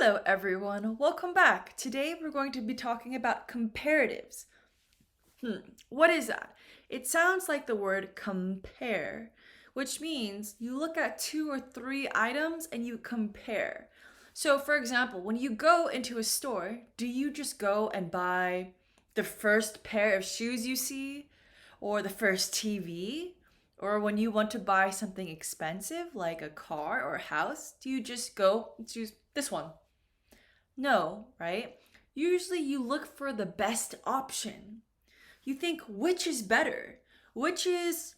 Hello everyone, welcome back. Today we're going to be talking about comparatives. What is that? It sounds like the word compare, which means you look at 2 or 3 items and you compare. So for example, when you go into a store, do you just go and buy the first pair of shoes you see? Or the first TV? Or when you want to buy something expensive like a car or a house, do you just go and choose this one? No, right? Usually you look for the best option. You think which is better, which is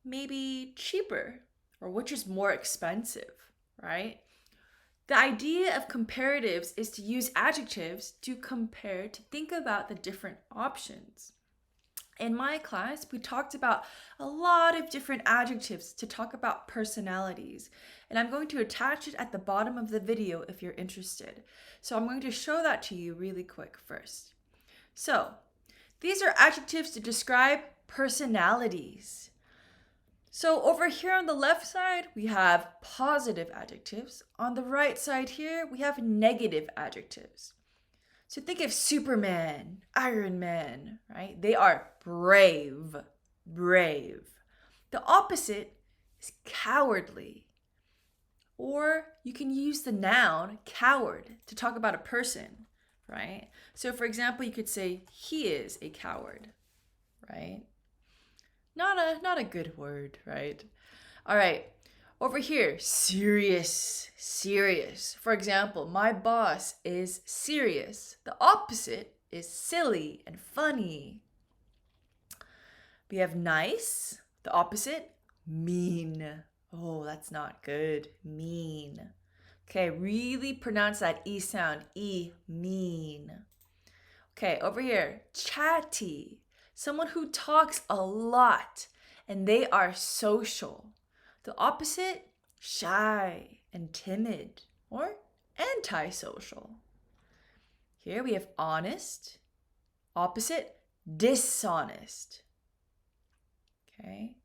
maybe cheaper, or which is more expensive, right? The idea of comparatives is to use adjectives to compare, to think about the different options. In my class, we talked about a lot of different adjectives to talk about personalities. And I'm going to attach it at the bottom of the video if you're interested. So I'm going to show that to you really quick first. So these are adjectives to describe personalities. So over here on the left side, we have positive adjectives. On the right side here, we have negative adjectives. So think of Superman, Iron Man, right? They are brave. The opposite is cowardly. Or you can use the noun coward to talk about a person, right? So for example, you could say he is a coward, right? Not a good word, right? All right. Over here, serious. For example, my boss is serious. The opposite is silly and funny. We have nice. The opposite, mean. Oh, that's not good. Mean. Okay, really pronounce that E sound. E, mean. Okay, over here, chatty. Someone who talks a lot and they are social. The opposite, shy and timid or antisocial. Here we have honest. Opposite, dishonest. Okay.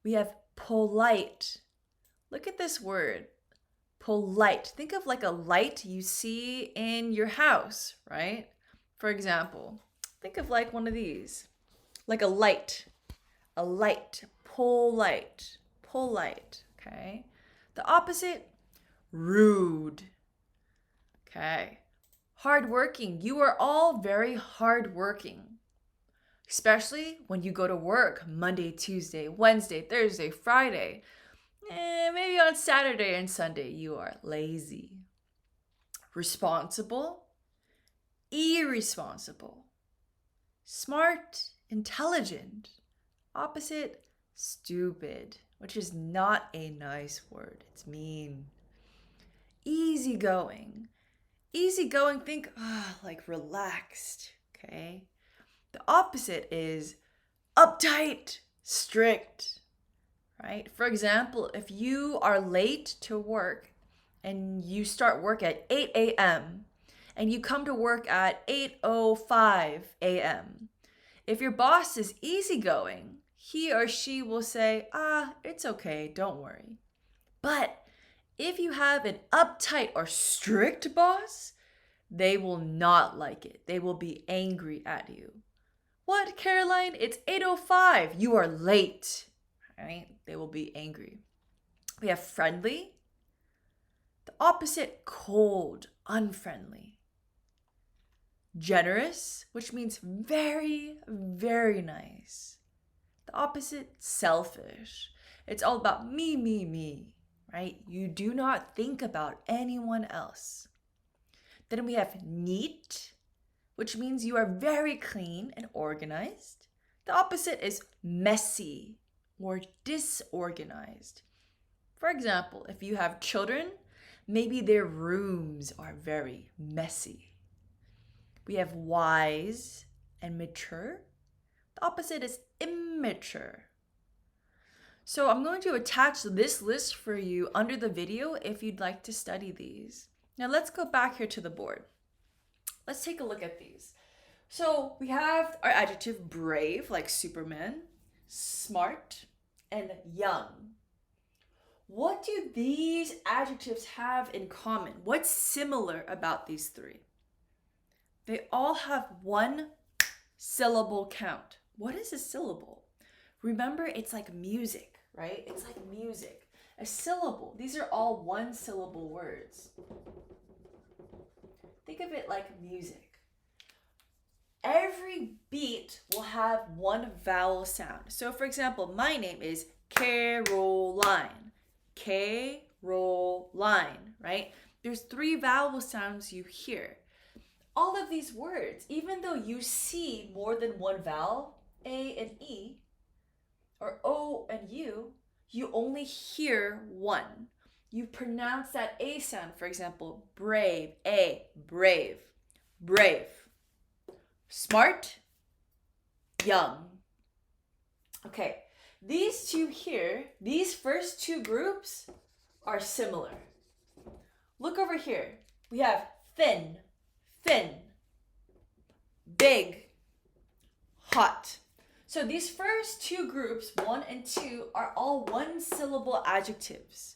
We have polite. Look at this word, polite. Think of like a light you see in your house, right? For example, think of like one of these, like a light, polite, okay? The opposite, rude, okay? Hardworking, you are all very hardworking, especially when you go to work Monday, Tuesday, Wednesday, Thursday, Friday. Maybe on Saturday and Sunday you are lazy. Responsible, irresponsible. Smart, intelligent. Opposite, stupid, which is not a nice word. It's mean. Easygoing. Easygoing, think like relaxed, okay? The opposite is uptight, strict, right? For example, if you are late to work and you start work at 8 a.m. and you come to work at 8:05 a.m., if your boss is easygoing, he or she will say, it's okay, don't worry. But if you have an uptight or strict boss, they will not like it. They will be angry at you. What, Caroline? It's 8:05. You are late. Right? They will be angry. We have friendly. The opposite, cold, unfriendly. Generous, which means very, very nice. The opposite, selfish. It's all about me, right? You do not think about anyone else. Then we have neat, which means you are very clean and organized. The opposite is messy or disorganized. For example, if you have children, maybe their rooms are very messy. We have wise and mature. The opposite is immature. So I'm going to attach this list for you under the video if you'd like to study these. Now let's go back here to the board. Let's take a look at these. So we have our adjective brave, like Superman, smart, and young. What do these adjectives have in common? What's similar about these three? They all have one syllable count. What is a syllable? Remember, it's like music, right? It's like music. A syllable, these are all one syllable words. Think of it like music. Every beat will have one vowel sound. So for example, my name is Caroline. Caroline, right? There's 3 vowel sounds you hear. All of these words, even though you see more than one vowel, A and E, or O and U, you only hear one. You pronounce that A sound, for example, brave, A, brave, brave. Smart, young. Okay, these two here, these first 2 groups are similar. Look over here. We have thin, thin, big, hot. So these first 2 groups, 1 and 2, are all one syllable adjectives.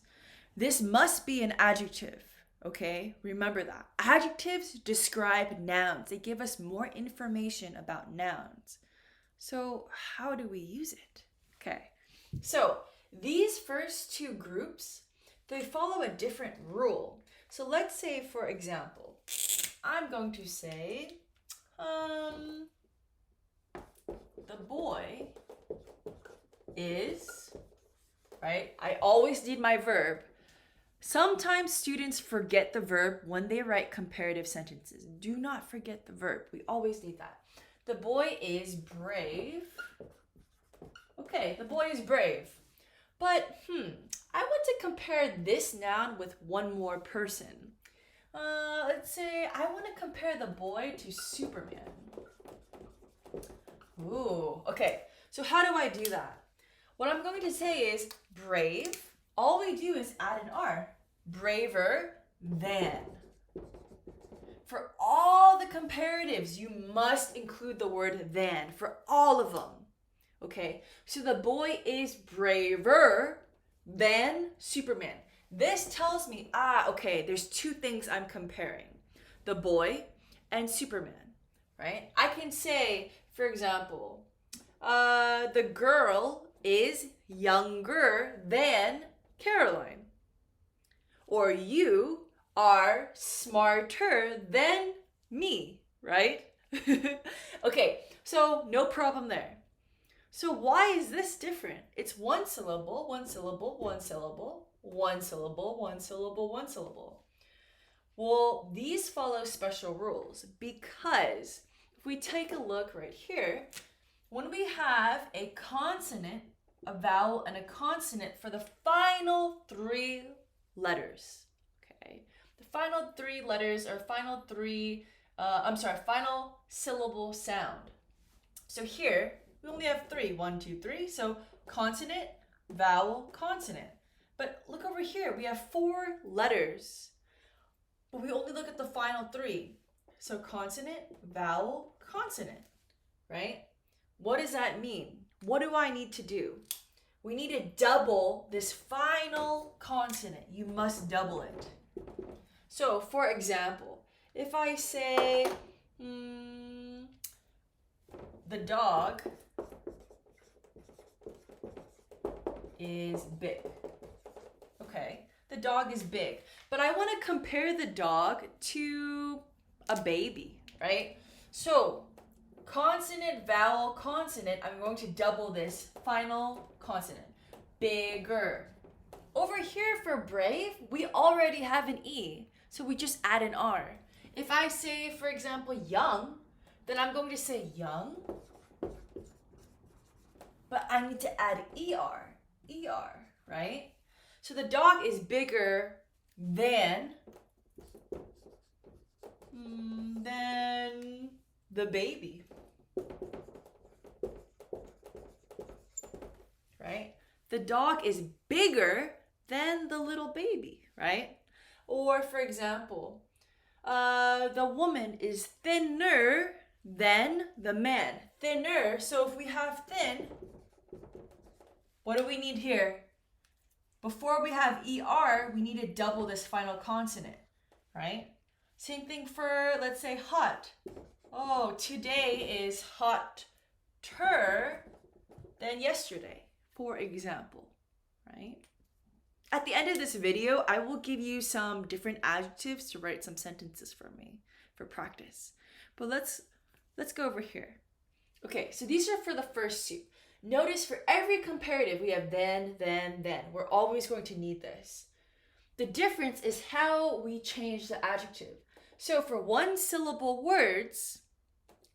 This must be an adjective, okay? Remember that. Adjectives describe nouns. They give us more information about nouns. So how do we use it? Okay, so these first 2 groups, they follow a different rule. So let's say, for example, I'm going to say, the boy is, right? I always need my verb. Sometimes students forget the verb when they write comparative sentences. Do not forget the verb. We always need that. The boy is brave. Okay, the boy is brave. But, I want to compare this noun with one more person. Let's say I want to compare the boy to Superman. Ooh, okay. So how do I do that? What I'm going to say is brave. All we do is add an R. Braver than. For all the comparatives, you must include the word than for all of them. Okay, so the boy is braver than Superman. This tells me, okay, there's 2 things I'm comparing. The boy and Superman, right? I can say, for example, the girl is younger than Caroline. Or you are smarter than me, right? Okay, so no problem there. So why is this different? It's one syllable, one syllable, one syllable, one syllable, one syllable, one syllable. Well, these follow special rules because if we take a look right here, when we have a consonant, a vowel, and a consonant for the final 3 letters, okay? The final 3 letters are final syllable sound. So here, we only have 3, 1, 2, 3. So consonant, vowel, consonant. But look over here, we have 4 letters, but we only look at the final 3. So consonant, vowel, consonant, right? What does that mean? What do I need to do? We need to double this final consonant. You must double it. So for example, if I say, the dog is big. Okay, the dog is big. But I want to compare the dog to a baby, right? So consonant, vowel, consonant, I'm going to double this final consonant. Bigger. Over here for brave, we already have an E, so we just add an R. If I say, for example, young, then I'm going to say young, but I need to add ER, right? So the dog is bigger than the baby, right? The dog is bigger than the little baby, right? Or for example, the woman is thinner than the man. Thinner, so if we have thin, what do we need here? Before we have ER, we need to double this final consonant, right? Same thing for, let's say, hot. Oh, today is hotter than yesterday, for example, right? At the end of this video, I will give you some different adjectives to write some sentences for me for practice. But let's go over here. Okay, so these are for the first two. Notice for every comparative, we have then. We're always going to need this. The difference is how we change the adjective. So for one syllable words,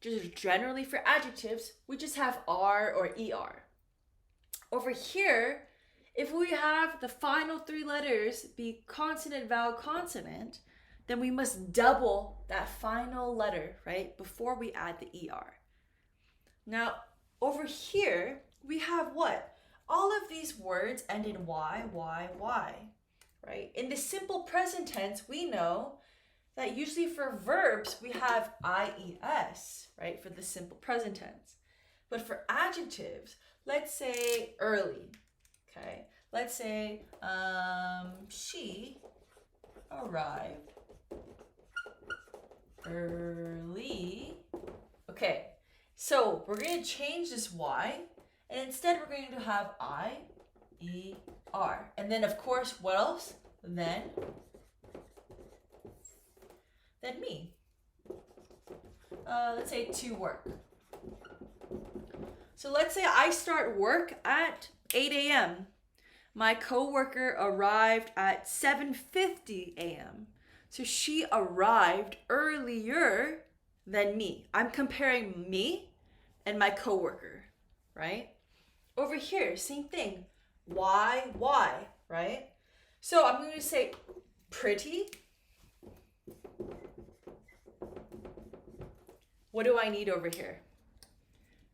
just generally for adjectives, we just have R or ER. Over here, if we have the final three letters be consonant, vowel, consonant, then we must double that final letter, right, before we add the ER. Now, over here, we have what? All of these words end in Y, right? In the simple present tense, we know that usually for verbs, we have IES, right, for the simple present tense. But for adjectives, let's say early, okay? Let's say she arrived early. Okay, so we're going to change this Y, and instead we're going to have I-E-R. And then, of course, what else? Then me. Let's say to work. So let's say I start work at 8 a.m. My coworker arrived at 7:50 a.m. So she arrived earlier than me. I'm comparing me and my coworker, right? Over here, same thing. Why, right? So I'm going to say pretty. What do I need over here?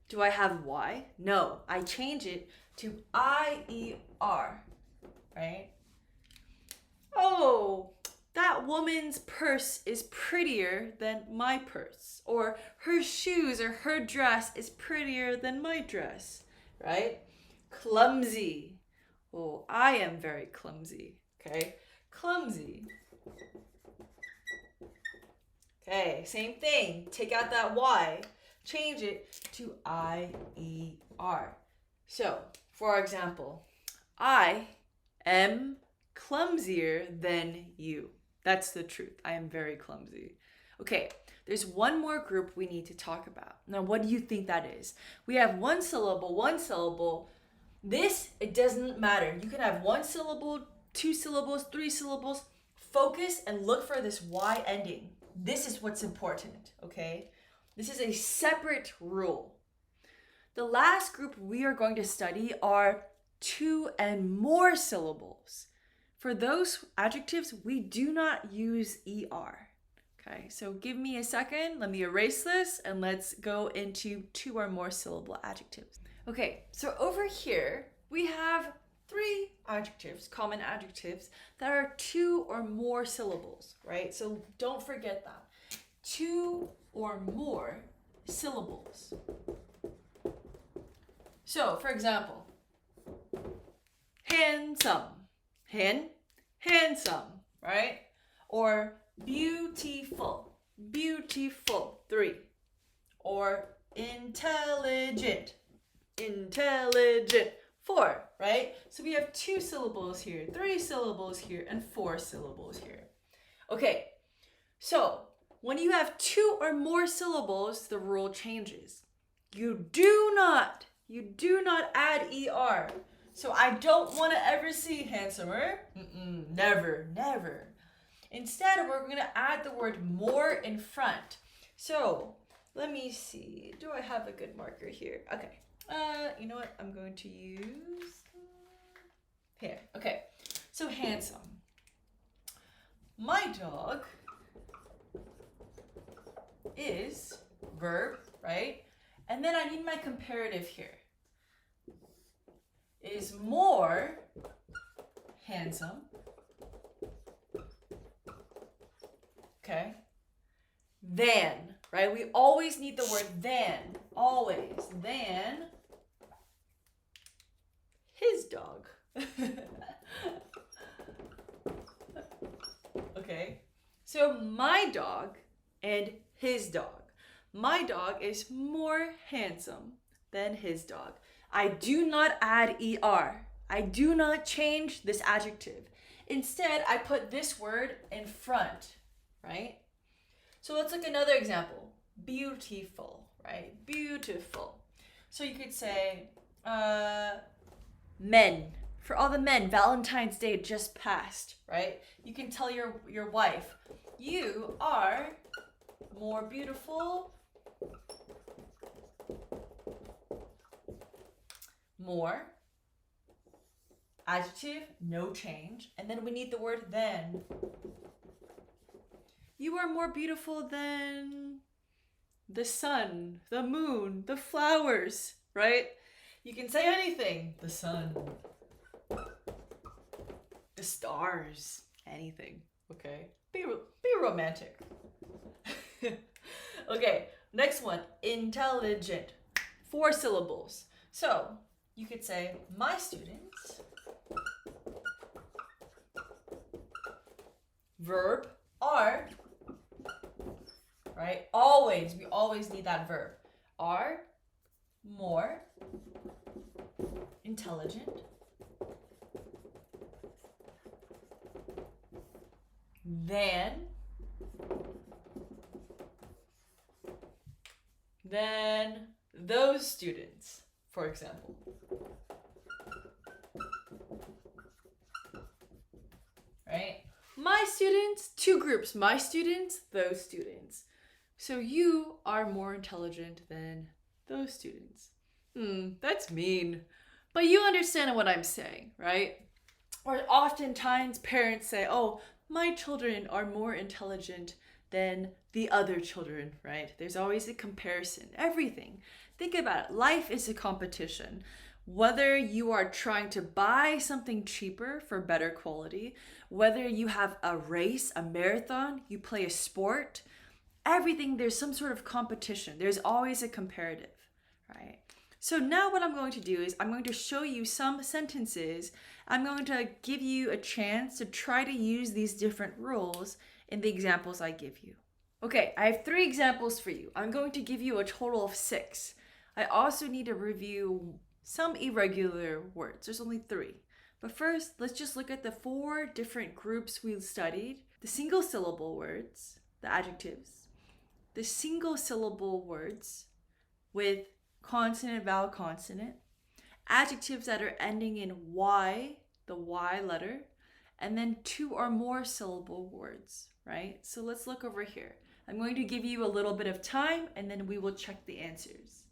Do I have Y? No, I change it to I-E-R, right? Oh, that woman's purse is prettier than my purse. Or her shoes or her dress is prettier than my dress, right? Clumsy. Oh, I am very clumsy, okay? Clumsy. Okay, same thing. Take out that Y. Change it to I-E-R. So, for example, I am clumsier than you. That's the truth. I am very clumsy. Okay, there's one more group we need to talk about. Now, what do you think that is? We have one syllable. This, it doesn't matter. You can have one syllable, two syllables, three syllables. Focus and look for this Y ending. This is what's important, okay? This is a separate rule. The last group we are going to study are two and more syllables. For those adjectives, we do not use ER. Okay, so give me a second. Let me erase this and let's go into two or more syllable adjectives. Okay, so over here, we have three adjectives, common adjectives, that are two or more syllables, right? So don't forget that. Two or more syllables. So, for example, handsome. Handsome, right? Or beautiful. Three. Or intelligent. Four, right? So we have two syllables here, three syllables here, and four syllables here. Okay, so when you have two or more syllables, the rule changes. You do not add ER. So I don't want to ever see handsomer. Never. Instead, we're going to add the word more in front. So let me see. Do I have a good marker here? Okay. You know what? I'm going to use here. Okay. So handsome. My dog is verb, right? And then I need my comparative here. Is more handsome. Okay. Than, right? We always need the word than. Always. Than his dog. Okay, so my dog and his dog. My dog is more handsome than his dog. I do not add er. I do not change this adjective. Instead, I put this word in front, right? So let's look at another example. Beautiful, right? Beautiful. So you could say, men. For all the men, Valentine's Day just passed, right? You can tell your wife, you are more beautiful, more, adjective, no change, and then we need the word then. You are more beautiful than the sun, the moon, the flowers, right? You can say anything. The sun, the stars, anything, okay? Be romantic. Okay, next one, intelligent. 4 syllables. So you could say, my students, verb, are, right? Always, we always need that verb. Are more intelligent than those students, for example. Right? My students, 2 groups. My students, those students. So you are more intelligent than those students. That's mean. But you understand what I'm saying, right? Or oftentimes parents say, oh, my children are more intelligent than the other children, right? There's always a comparison. Everything. Think about it. Life is a competition. Whether you are trying to buy something cheaper for better quality, whether you have a race, a marathon, you play a sport, everything, there's some sort of competition. There's always a comparative, right? So now what I'm going to do is I'm going to show you some sentences. I'm going to give you a chance to try to use these different rules in the examples I give you. Okay, I have 3 examples for you. I'm going to give you a total of 6. I also need to review some irregular words. There's only 3. But first, let's just look at the 4 different groups we studied. The single syllable words, the adjectives, the single syllable words with consonant, vowel, consonant, adjectives that are ending in Y, the Y letter, and then 2 or more syllable words, right? So let's look over here. I'm going to give you a little bit of time and then we will check the answers.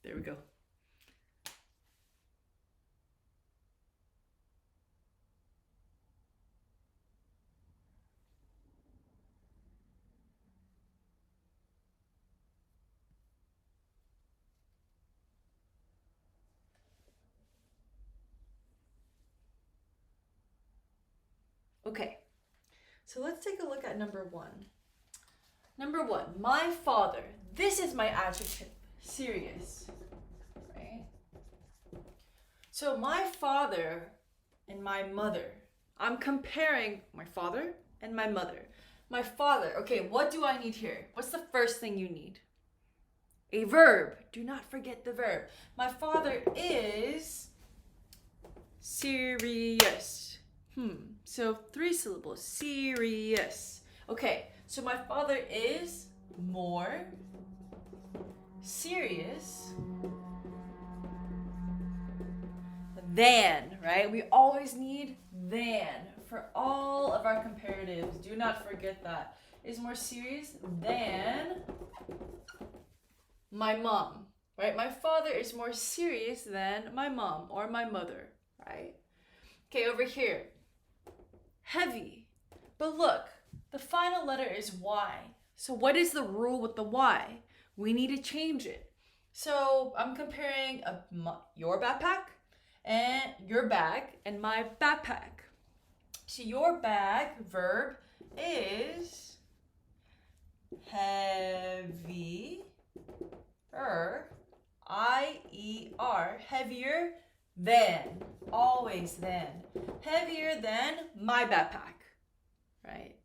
There we go. Okay, so let's take a look at number 1. Number 1, my father. This is my adjective, serious, right? So my father and my mother. I'm comparing my father and my mother. My father, okay, what do I need here? What's the first thing you need? A verb. Do not forget the verb. My father is serious. So 3 syllables, serious. Okay, so my father is more serious than, right? We always need than for all of our comparatives. Do not forget that. Is more serious than my mom, right? My father is more serious than my mom or my mother, right? Okay, over here. Heavy. But look, the final letter is Y. So what is the rule with the Y? We need to change it. So I'm comparing your backpack and your bag and my backpack. So your bag verb is heavier, I-E-R, heavier than, always than, heavier than my backpack, right?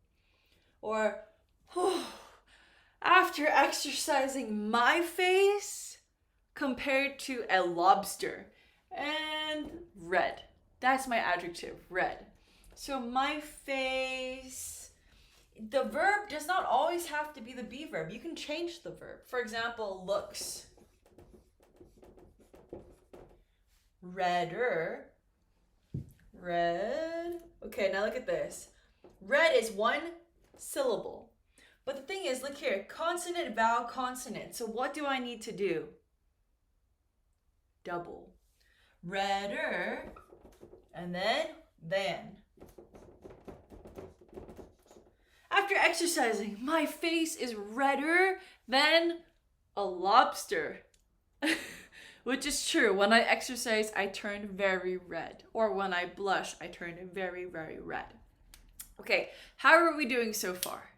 Or, after exercising my face compared to a lobster. And red. That's my adjective, red. So my face, the verb does not always have to be the be verb. You can change the verb. For example, looks redder. Red. Okay, now look at this. Red is one syllable. But the thing is, look here, consonant, vowel, consonant. So what do I need to do? Double. Redder, and then than. After exercising, my face is redder than a lobster. Which is true. When I exercise, I turn very red. Or when I blush, I turn very, very red. Okay, how are we doing so far?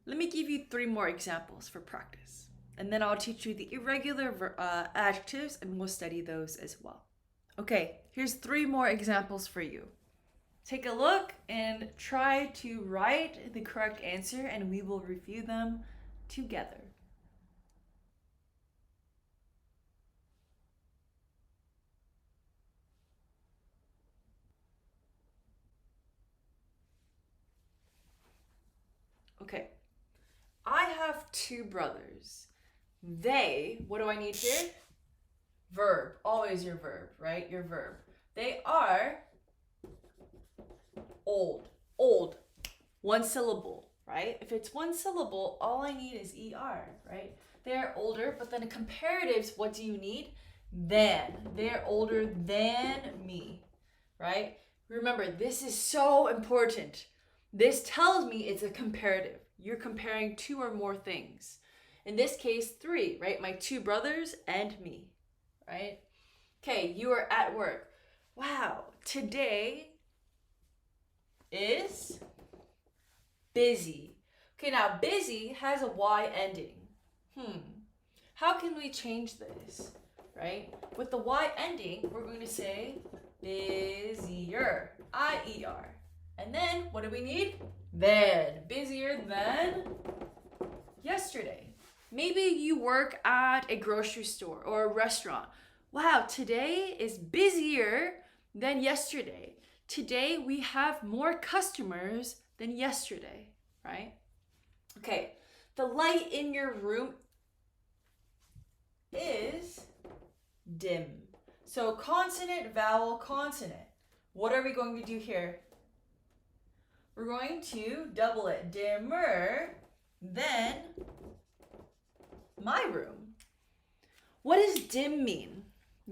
Let me give you 3 more examples for practice. And then I'll teach you the irregular adjectives and we'll study those as well. Okay, here's 3 more examples for you. Take a look and try to write the correct answer and we will review them together. Okay, I have 2 brothers. They, what do I need here? Verb, always your verb, right? Your verb. They are old, one syllable, right? If it's one syllable, all I need is ER, right? They're older, but then in comparatives, what do you need? Than. They're older than me, right? Remember, this is so important. This tells me it's a comparative. You're comparing 2 or more things. In this case, 3, right? My 2 brothers and me, right? Okay, you are at work. Wow, today is busy. Okay, now busy has a Y ending. How can we change this, right? With the Y ending, we're going to say busier, I-E-R. And then, what do we need? Than, busier than yesterday. Maybe you work at a grocery store or a restaurant. Wow, today is busier than yesterday. Today we have more customers than yesterday, right? Okay, the light in your room is dim. So consonant, vowel, consonant. What are we going to do here? We're going to double it. Dimmer than my room. What does dim mean?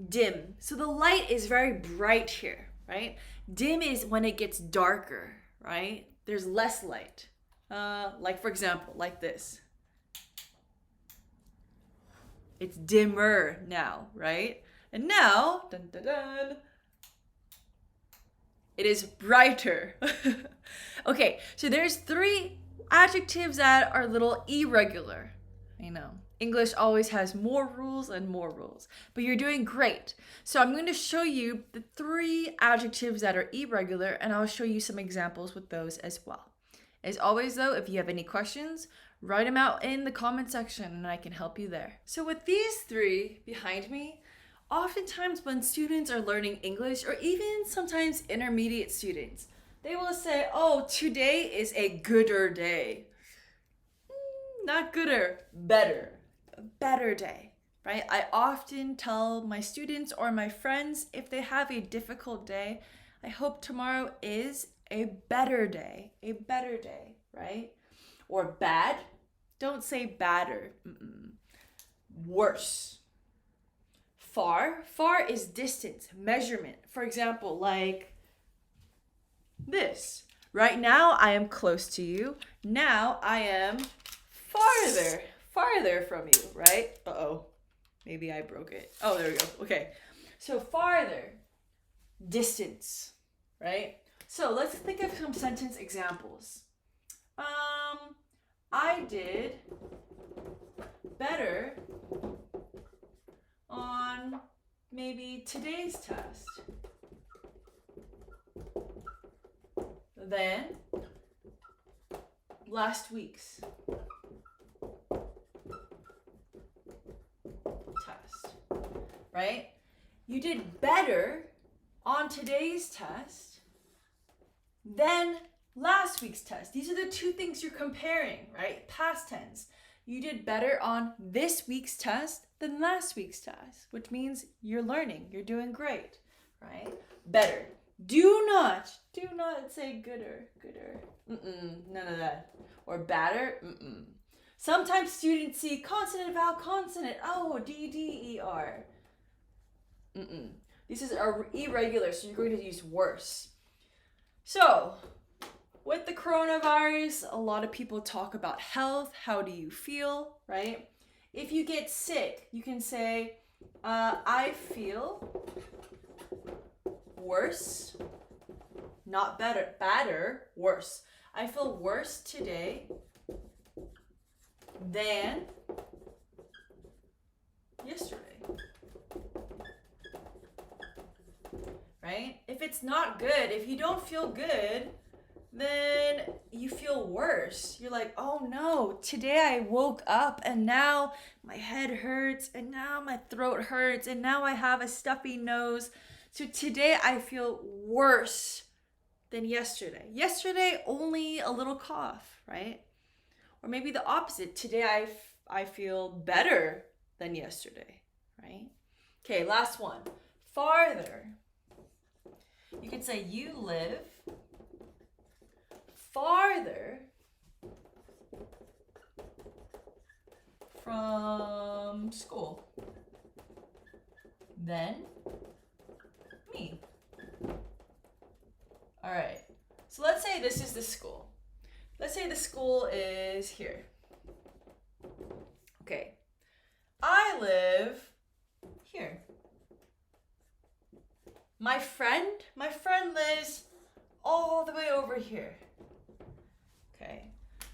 Dim. So the light is very bright here, right? Dim is when it gets darker, right? There's less light. Like for example, like this. It's dimmer now, right? And now, dun, dun, dun, it is brighter. Okay, so there's 3 adjectives that are a little irregular. I know. English always has more rules and more rules, but you're doing great. So I'm going to show you the 3 adjectives that are irregular, and I'll show you some examples with those as well. As always though, if you have any questions, write them out in the comment section and I can help you there. So with these 3 behind me, oftentimes when students are learning English, or even sometimes intermediate students, they will say, oh, today is a gooder day. Not gooder, better. Better day, right? I often tell my students or my friends, if they have a difficult day, I hope tomorrow is a better day, right? Or bad, don't say badder. Worse. Far is distance, measurement. For example, like this. Right now, I am close to you. Now, I am farther from you, right? Uh-oh. Maybe I broke it. Oh, there we go. Okay. So farther, distance, right? So let's think of some sentence examples. I did better on maybe today's test than last week's test, right? You did better on today's test than last week's test. These are the two things you're comparing, right? Past tense. You did better on this week's test than last week's test, which means you're learning, you're doing great, right? Better. Do not say gooder. None of that. Or badder. Sometimes students see consonant, vowel, consonant. Oh, D-D-E-R. This is irregular, so you're going to use worse. So, with the coronavirus, a lot of people talk about health. How do you feel, right? If you get sick, you can say, I feel worse, not better, badder, worse. I feel worse today than yesterday, right? If it's not good, if you don't feel good, then you feel worse. You're like, oh no, today I woke up and now my head hurts and now my throat hurts and now I have a stuffy nose. So today I feel worse than yesterday. Yesterday, only a little cough, right? Or maybe the opposite. Today I feel better than yesterday, right? Okay, last one. Farther. You could say you live farther from school than me. All right. So let's say this is the school. Let's say the school is here. Okay. I live here. My friend lives all the way over here. Okay.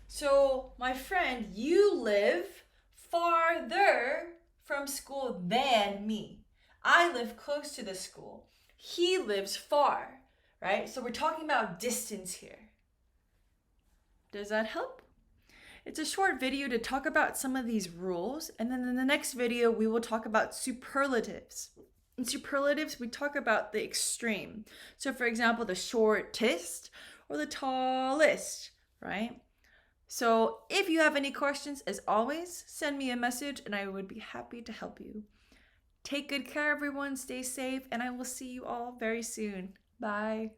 So my friend, you live farther from school than me. I live close to the school. He lives far, right? So we're talking about distance here. Does that help? It's a short video to talk about some of these rules, and then in the next video, we will talk about superlatives. In superlatives, we talk about the extreme. So for example, the shortest or the tallest, right? So if you have any questions, as always, send me a message and I would be happy to help you. Take good care, everyone. Stay safe, and I will see you all very soon. Bye.